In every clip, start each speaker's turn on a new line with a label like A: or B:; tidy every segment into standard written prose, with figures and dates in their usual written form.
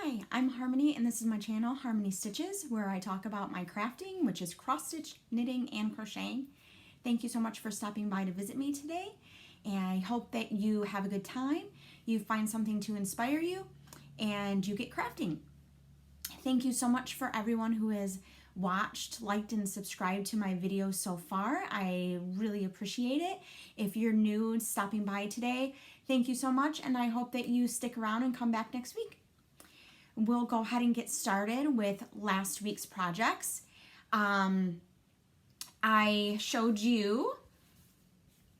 A: Hi, I'm Harmony and this is my channel, Harmony Stitches, where I talk about my crafting, which is cross-stitch, knitting, and crocheting. Thank you so much for stopping by to visit me today, and I hope that you have a good time, you find something to inspire you, and you get crafting. Thank you so much for everyone who has watched, liked, and subscribed to my videos so far. I really appreciate it. If you're new stopping by today, thank you so much, and I hope that you stick around and come back next week. We'll go ahead and get started with last week's projects. I showed you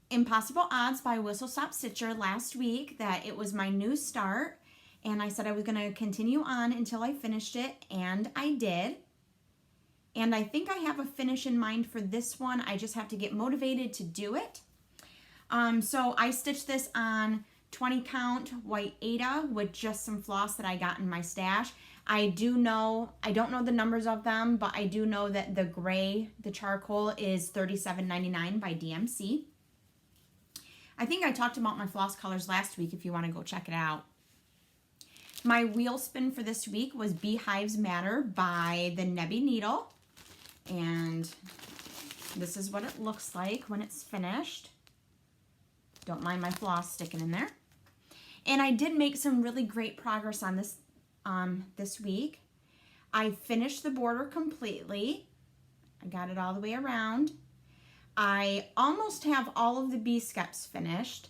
A: Impossible Odds by Whistlestop Stitcher last week, that it was my new start, and I said I was going to continue on until I finished it, and I did. And I think I have a finish in mind for this one. I just have to get motivated to do it. So I stitched this on 20 count white Aida with just some floss that I got in my stash. I don't know the numbers of them, but I do know that the gray, the charcoal, is $37.99 by DMC. I think I talked about my floss colors last week if you want to go check it out. My wheel spin for this week was Hives Matter by the Nebby needle. And this is what it looks like when it's finished. Don't mind my floss sticking in there. And I did make some really great progress on this this week. I finished the border completely. I got it all the way around. I almost have all of the B-skeps finished.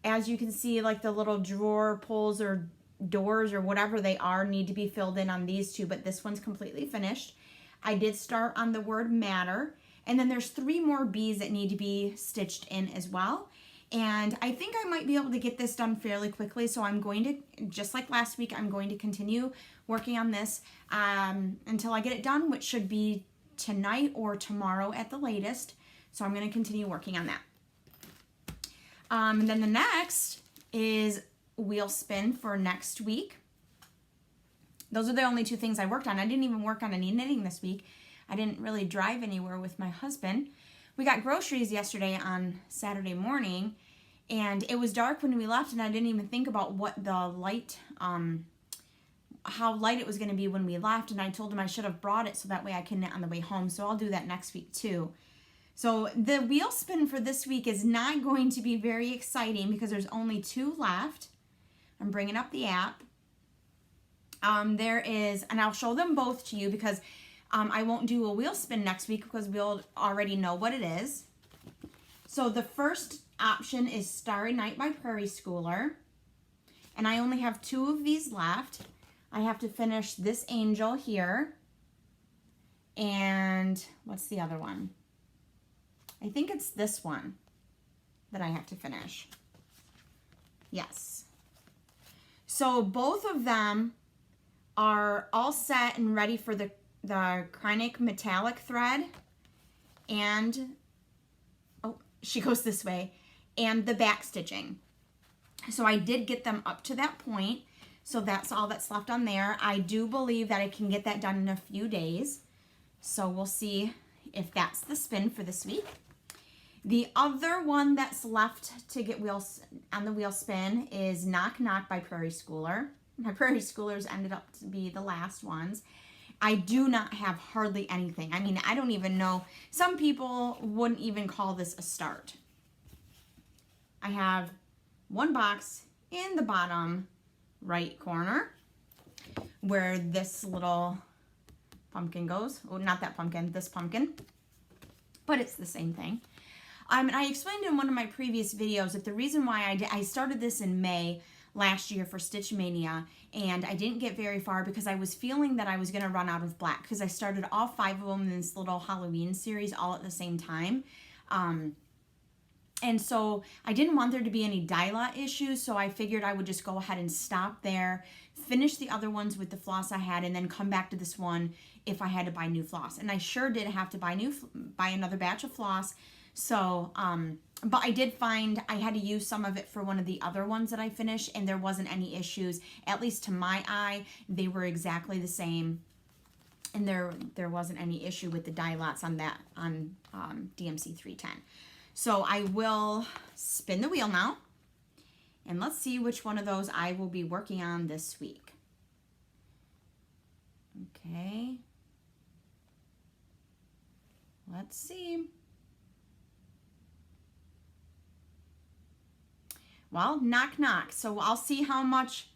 A: As you can see, like the little drawer pulls or doors or whatever they are need to be filled in on these two, but this one's completely finished. I did start on the word matter, and then there's 3 more B's that need to be stitched in as well. And I think I might be able to get this done fairly quickly, so I'm going to, just like last week, I'm going to continue working on this until I get it done, which should be tonight or tomorrow at the latest. So I'm going to continue working on that. And then the next is wheel spin for next week. Those are the only 2 things I worked on. I didn't even work on any knitting this week. I didn't really drive anywhere with my husband. We got groceries yesterday on Saturday morning, and it was dark when we left, and I didn't even think about what the light, how light it was going to be when we left, and I told him I should have brought it so that way I can knit on the way home, so I'll do that next week too. So the wheel spin for this week is not going to be very exciting because there's only 2 left. I'm bringing up the app. There is, and I'll show them both to you because I won't do a wheel spin next week because we'll already know what it is. So the first option is Starry Night by Prairie Schooler. And I only have 2 of these left. I have to finish this angel here. And what's the other one? I think it's this one that I have to finish. Yes. So both of them are all set and ready for the Krynic metallic thread, and oh, she goes this way, and the back stitching. So I did get them up to that point, so that's all that's left on there. I do believe that I can get that done in a few days, so we'll see if that's the spin for this week. The other one that's left to get wheels on the wheel spin is Knock Knock by Prairie Schooler. My Prairie Schoolers ended up to be the last ones. I do not have hardly anything. I mean, I don't even know. Some people wouldn't even call this a start. I have 1 box in the bottom right corner where this little pumpkin goes. Oh, not that pumpkin, this pumpkin. But it's the same thing. And I explained in one of my previous videos that the reason why I started this in May last year for Stitch Mania, and I didn't get very far because I was feeling that I was going to run out of black because I started all 5 of them in this little Halloween series all at the same time. And so I didn't want there to be any dye lot issues, so I figured I would just go ahead and stop there, finish the other ones with the floss I had, and then come back to this one if I had to buy new floss. And I sure did have to buy another batch of floss. So, but I did find I had to use some of it for one of the other ones that I finished, and there wasn't any issues. At least to my eye, they were exactly the same, and there wasn't any issue with the dye lots on that, on DMC 310. So I will spin the wheel now, and let's see which one of those I will be working on this week. Okay. Let's see. Well, knock knock. So I'll see how much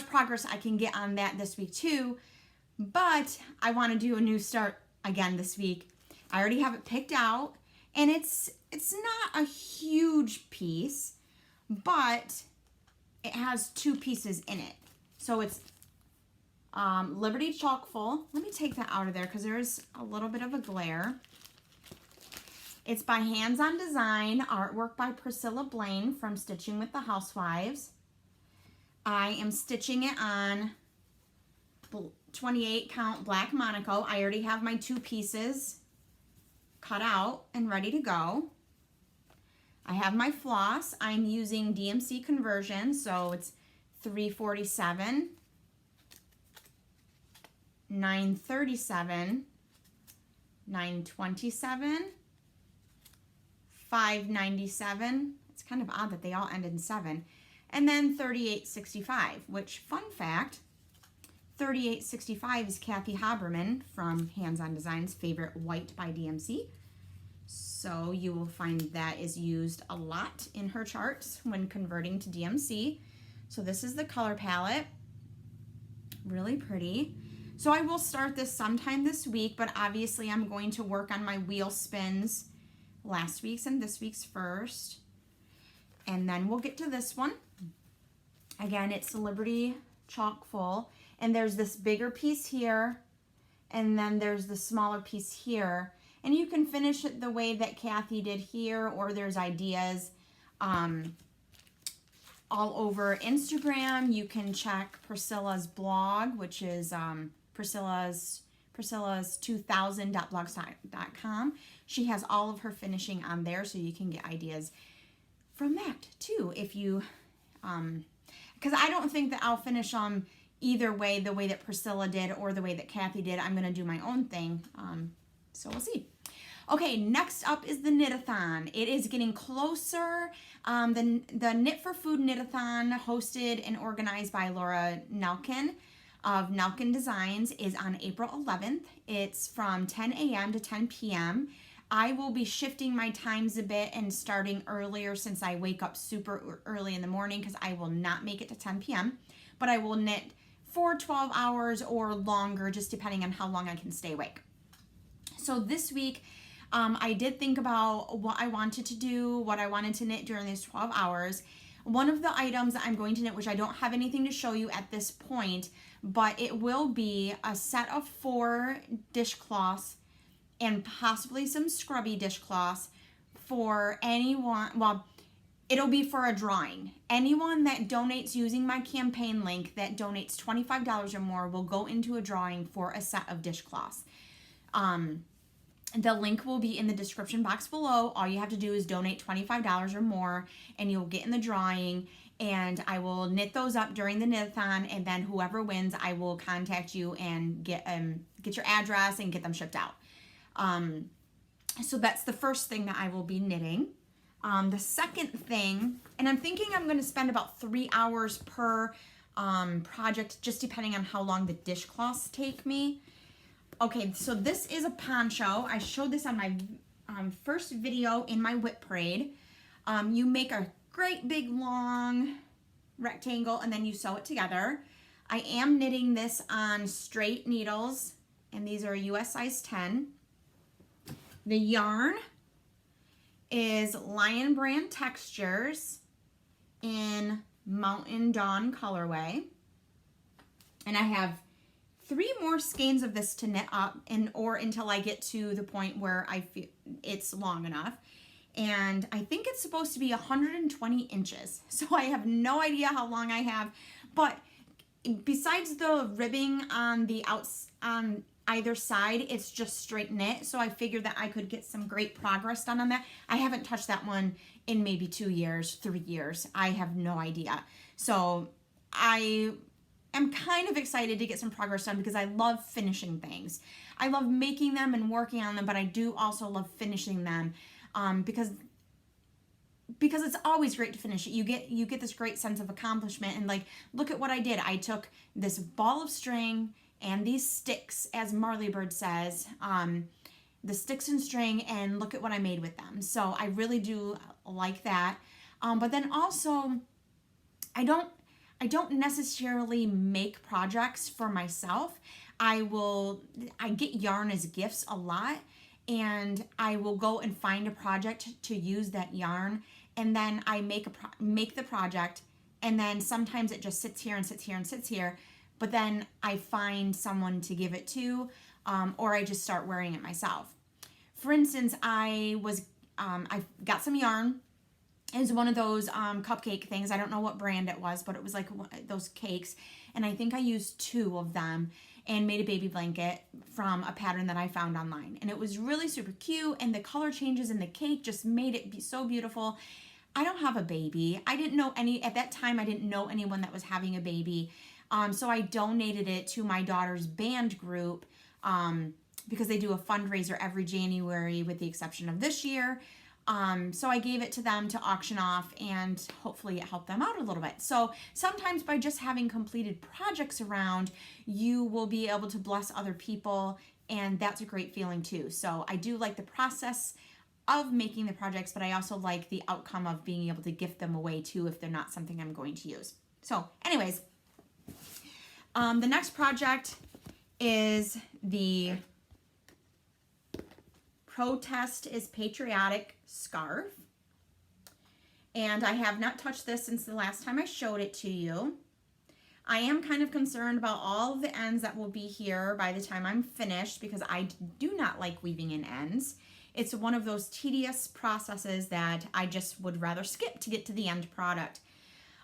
A: progress I can get on that this week too. But I want to do a new start again this week. I already have it picked out, and it's not a huge piece, but it has 2 pieces in it. So it's Liberty Chockful. Let me take that out of there because there's a little bit of a glare. It's by Hands On Design, artwork by Priscilla Blaine from Stitching with the Housewives. I am stitching it on 28 count black Monaco. I already have my 2 pieces cut out and ready to go. I have my floss. I'm using DMC conversion, so it's 347, 937, 927, 597. It's kind of odd that they all end in 7. And then 3865, which, fun fact, 3865 is Kathy Haberman from Hands On Design's favorite white by DMC. So you will find that is used a lot in her charts when converting to DMC. So this is the color palette. Really pretty. So I will start this sometime this week, but obviously I'm going to work on my wheel spins, last week's and this week's first. And then we'll get to this one. Again, it's Liberty Chockful. And there's this bigger piece here, and then there's the smaller piece here. And you can finish it the way that Kathy did here, or there's ideas all over Instagram. You can check Priscilla's blog, which is Priscilla's 2000.blogspot.com. She has all of her finishing on there, so you can get ideas from that too. If you, because I don't think that I'll finish either way, the way that Priscilla did or the way that Kathy did. I'm going to do my own thing. So we'll see. Okay, next up is the Knit-A-Thon. It is getting closer. The Knit for Food Knit-A-Thon, hosted and organized by Laura Nelkin of Nelkin Designs, is on April 11th. It's from 10 a.m. to 10 p.m. I will be shifting my times a bit and starting earlier since I wake up super early in the morning, because I will not make it to 10 p.m. But I will knit for 12 hours or longer, just depending on how long I can stay awake. So this week, I did think about what I wanted to do, what I wanted to knit during these 12 hours. One of the items that I'm going to knit, which I don't have anything to show you at this point, but it will be a set of 4 dishcloths and possibly some scrubby dishcloths for anyone. Well, it'll be for a drawing. Anyone that donates using my campaign link that donates $25 or more will go into a drawing for a set of dishcloths. The link will be in the description box below. All you have to do is donate $25 or more, and you'll get in the drawing, and I will knit those up during the knit-a-thon, and then whoever wins, I will contact you and get your address and get them shipped out. So that's the first thing that I will be knitting. The second thing, and I'm thinking I'm going to spend about 3 hours per project, just depending on how long the dishcloths take me. Okay, so this is a poncho. I showed this on my first video in my whip parade. You make a great big long rectangle and then you sew it together. I am knitting this on straight needles, and these are US size 10. The yarn is Lion Brand Textures in Mountain Dawn colorway. And I have 3 more skeins of this to knit up, or until I get to the point where I feel it's long enough. And I think it's supposed to be 120 inches. So I have no idea how long I have. But besides the ribbing on the on either side, it's just straight knit. So I figured that I could get some great progress done on that. I haven't touched that one in maybe 2 years, 3 years. I have no idea. So I'm kind of excited to get some progress done, because I love finishing things. I love making them and working on them, but I do also love finishing them, because because it's always great to finish it. You get this great sense of accomplishment, and like, look at what I did. I took this ball of string and these sticks, as Marley Bird says, the sticks and string, and look at what I made with them. So I really do like that. But then also, I don't necessarily make projects for myself. I get yarn as gifts a lot, and I will go and find a project to use that yarn, and then I make the project, and then sometimes it just sits here and sits here and sits here, but then I find someone to give it to, or I just start wearing it myself. For instance, I got some yarn. It was one of those cupcake things. I don't know what brand it was, but it was like those cakes, and I think I used 2 of them and made a baby blanket from a pattern that I found online. And it was really super cute, and the color changes in the cake just made it be so beautiful. I don't have a baby. At that time, I didn't know anyone that was having a baby. So I donated it to my daughter's band group because they do a fundraiser every January with the exception of this year. So I gave it to them to auction off, and hopefully it helped them out a little bit. So sometimes by just having completed projects around, you will be able to bless other people, and that's a great feeling too. So I do like the process of making the projects, but I also like the outcome of being able to gift them away too if they're not something I'm going to use. So anyways, the next project is the Protest is Patriotic scarf, and I have not touched this since the last time I showed it to you. I am kind of concerned about all of the ends that will be here by the time I'm finished, because I do not like weaving in ends. It's one of those tedious processes that I just would rather skip to get to the end product.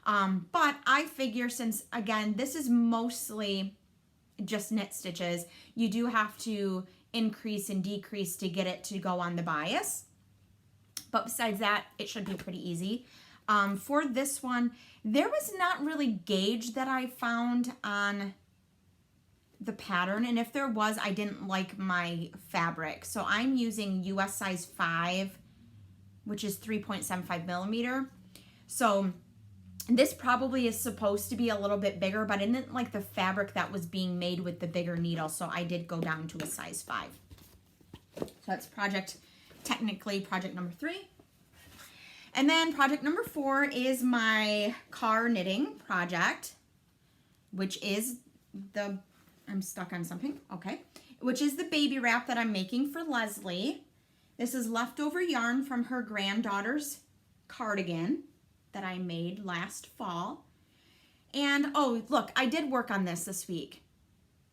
A: But I figure, since again this is mostly just knit stitches, you do have to increase and decrease to get it to go on the bias. But besides that, it should be pretty easy. For this one, there was not really gauge that I found on the pattern, and if there was, I didn't like my fabric. So I'm using US size 5, which is 3.75 millimeter. So this probably is supposed to be a little bit bigger, but I didn't like the fabric that was being made with the bigger needle, so I did go down to a size 5. So that's technically project number 3. And then project number 4 is my car knitting project, which is I'm stuck on something, okay, which is the baby wrap that I'm making for Leslie. This is leftover yarn from her granddaughter's cardigan that I made last fall. And oh, look, I did work on this week.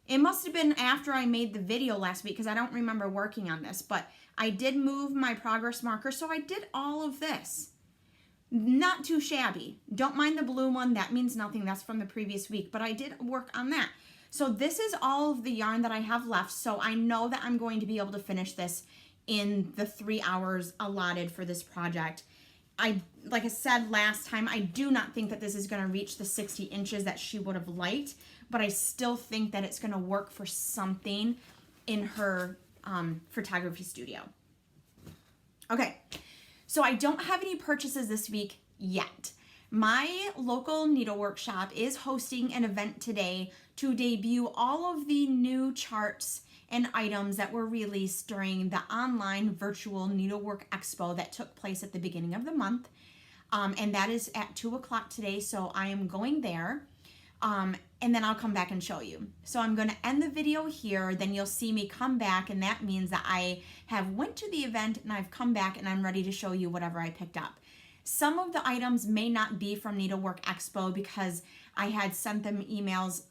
A: It must have been after I made the video last week, because I don't remember working on this, but I did move my progress marker, so I did all of this. Not too shabby. Don't mind the blue one, that means nothing, that's from the previous week, but I did work on that. So this is all of the yarn that I have left, so I know that I'm going to be able to finish this in the 3 hours allotted for this project. Like I said last time, I do not think that this is going to reach the 60 inches that she would have liked, but I still think that it's going to work for something in her photography studio. Okay, so I don't have any purchases this week yet. My local Needleworks shop is hosting an event today to debut all of the new charts and items that were released during the online virtual Needlework Expo that took place at the beginning of the month. And that is at 2 o'clock today, so I am going there. And then I'll come back and show you. So I'm going to end the video here, then you'll see me come back, and that means that I have went to the event and I've come back and I'm ready to show you whatever I picked up. Some of the items may not be from Needlework Expo because I had sent them emails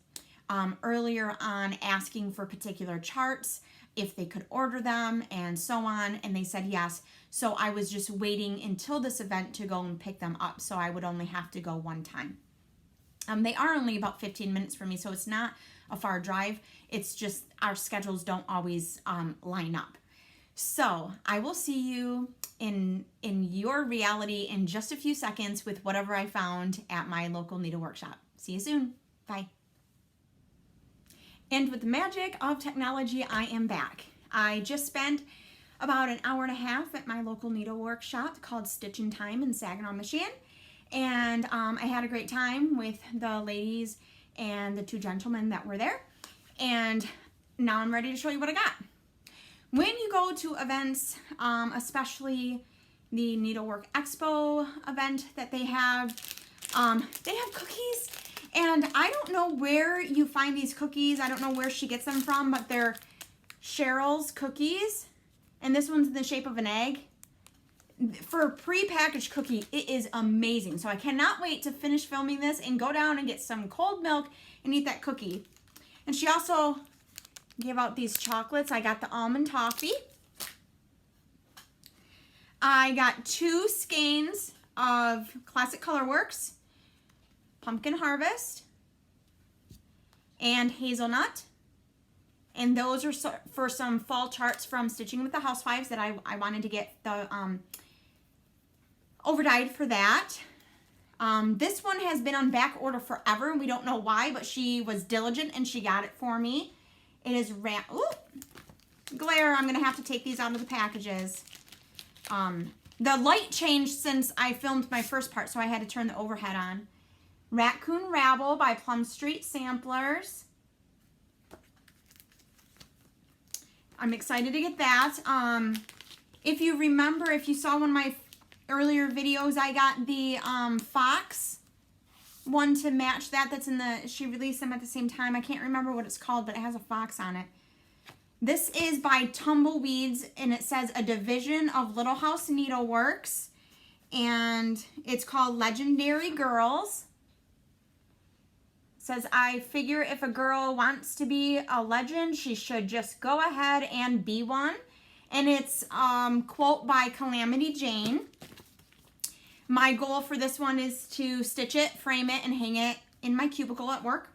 A: earlier on asking for particular charts, if they could order them and so on, and they said yes. So I was just waiting until this event to go and pick them up, so I would only have to go one time. They are only about 15 minutes for me, so it's not a far drive. It's just our schedules don't always line up. So I will see you in your reality in just a few seconds with whatever I found at my local Needleworks shop. See you soon. Bye. And with the magic of technology, I am back. I just spent about an hour and a half at my local needlework shop called Stitch in Time in Saginaw, Michigan. And I had a great time with the ladies and the two gentlemen that were there. And now I'm ready to show you what I got. When you go to events, especially the Needlework Expo event that they have cookies. And I don't know where you find these cookies. I don't know where she gets them from, but they're Cheryl's cookies. And this one's in the shape of an egg. For a pre-packaged cookie, it is amazing. So I cannot wait to finish filming this and go down and get some cold milk and eat that cookie. And she also gave out these chocolates. I got the almond toffee. I got 2 skeins of classic Colorworks, Pumpkin Harvest, and Hazelnut. And those are for some fall charts from Stitching with the Housewives that I wanted to get the overdyed for that. This one has been on back order forever, and we don't know why, but she was diligent and she got it for me. It is glare. I'm going to have to take these out of the packages. The light changed since I filmed my first part, so I had to turn the overhead on. Raccoon Rabble by Plum Street Samplers. I'm excited to get that. If you remember, if you saw one of my earlier videos, I got the fox one to match that. That's in the, she released them at the same time. I can't remember what it's called, but it has a fox on it. This is by Tumbleweeds, and it says a division of Little House Needleworks, and it's called Legendary Girls. It says, I figure if a girl wants to be a legend, she should just go ahead and be one. And it's quote by Calamity Jane. My goal for this one is to stitch it, frame it, and hang it in my cubicle at work.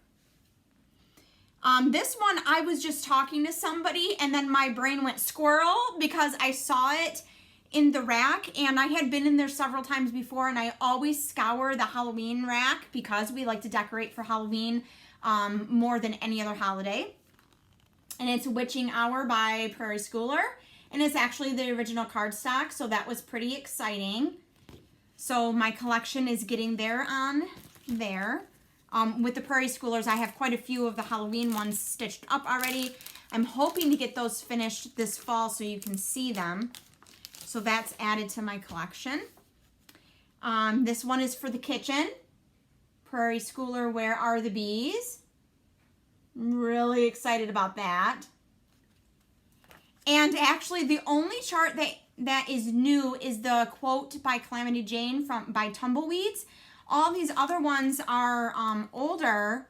A: This one, I was just talking to somebody and then my brain went squirrel because I saw it in the rack, and I had been in there several times before, and I always scour the Halloween rack because we like to decorate for Halloween more than any other holiday. And it's Witching Hour by Prairie Schooler, and it's actually the original cardstock, so that was pretty exciting. So my collection is getting there on there. With the Prairie Schoolers, I have quite a few of the Halloween ones stitched up already. I'm hoping to get those finished this fall so you can see them. So that's added to my collection. This one is for the kitchen. Prairie Schooler, Where Are the Bees? I'm really excited about that. And actually the only chart that is new is the quote by Calamity Jane by Tumbleweeds. All these other ones are older.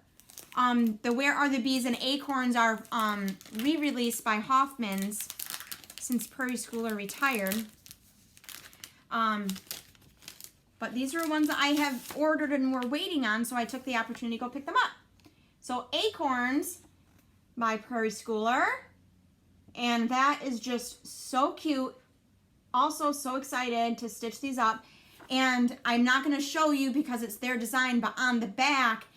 A: The Where Are the Bees and Acorns are re-released by Hoffman's since Prairie Schooler retired. But these are ones that I have ordered and were waiting on, so I took the opportunity to go pick them up. So Acorns by Prairie Schooler. And that is just so cute. Also so excited to stitch these up. And I'm not going to show you because it's their design, but on the back,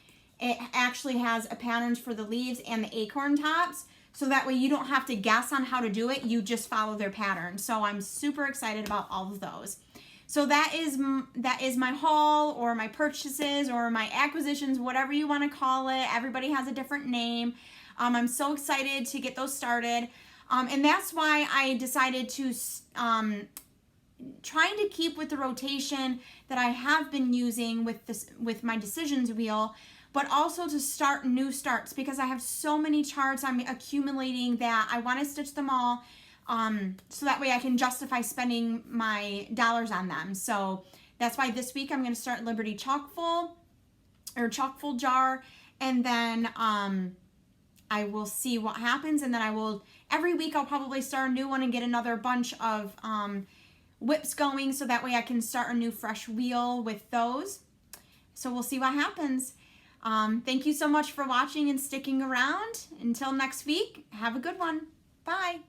A: it actually has a pattern for the leaves and the acorn tops. So that way you don't have to guess on how to do it. You just follow their pattern. So I'm super excited about all of those. So that is my haul or my purchases or my acquisitions, whatever you want to call it. Everybody has a different name. I'm so excited to get those started. And that's why I decided to trying to keep with the rotation that I have been using with my decisions wheel, but also to start new starts because I have so many charts I'm accumulating that I want to stitch them all so that way I can justify spending my dollars on them. So that's why this week I'm going to start Liberty Chockfull jar, and then I will see what happens, and then every week I'll probably start a new one and get another bunch of whips going so that way I can start a new fresh wheel with those. So we'll see what happens. Thank you so much for watching and sticking around. Until next week, have a good one. Bye.